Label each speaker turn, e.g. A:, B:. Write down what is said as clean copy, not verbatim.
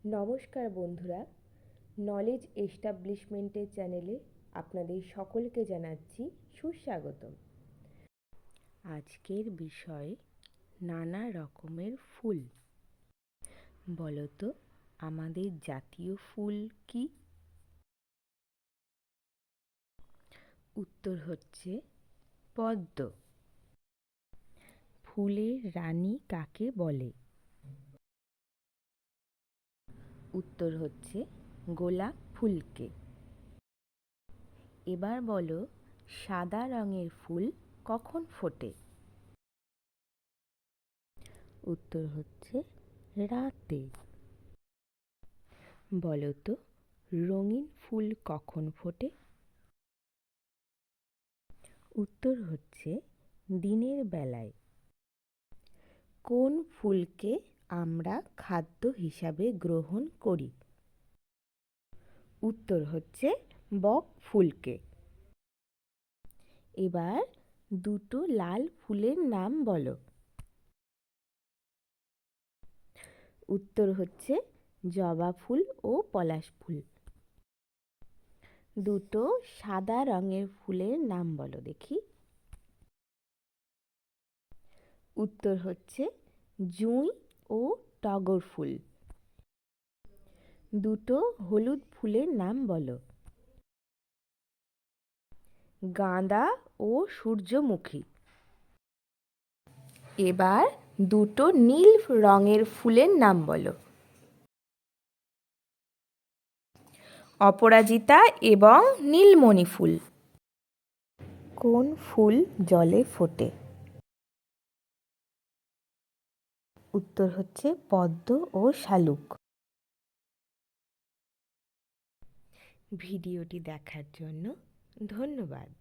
A: নমস্কার বন্ধুরা, নলেজ এস্টাবলিশমেন্টের চ্যানেলে আপনাদের সকলকে জানাচ্ছি সুস্বাগতম। আজকের বিষয় নানা রকমের ফুল। বলো তো, আমাদের জাতীয় ফুল কি? উত্তর হচ্ছে পদ্ম। ফুলের রানী কাকে বলে? উত্তর হচ্ছে গোলাপ ফুলকে। এবার বলো, সাদা রঙের ফুল কখন ফোটে? উত্তর হচ্ছে রাতে। বলো তো, রঙিন ফুল কখন ফোটে? উত্তর হচ্ছে দিনের বেলায়। কোন ফুলকে আমরা খাদ্য হিসাবে গ্রহণ করি? উত্তর হচ্ছে বক ফুলকে। এবার দুটো লাল ফুলের নাম বলো। উত্তর হচ্ছে জবা ফুল ও পলাশ ফুল। দুটো সাদা রঙের ফুলের নাম বলো দেখি। উত্তর হচ্ছে জুঁই ও টগর ফুল। দুটো হলুদ ফুলের নাম বলো। গাঁদা ও সূর্যমুখী। এবার দুটো নীল রঙের ফুলের নাম বলো। অপরাজিতা এবং নীলমণি ফুল। কোন ফুল জলে ফোটে? উত্তর হচ্ছে পদ্ম ও শালুক। ভিডিওটি দেখার জন্য ধন্যবাদ।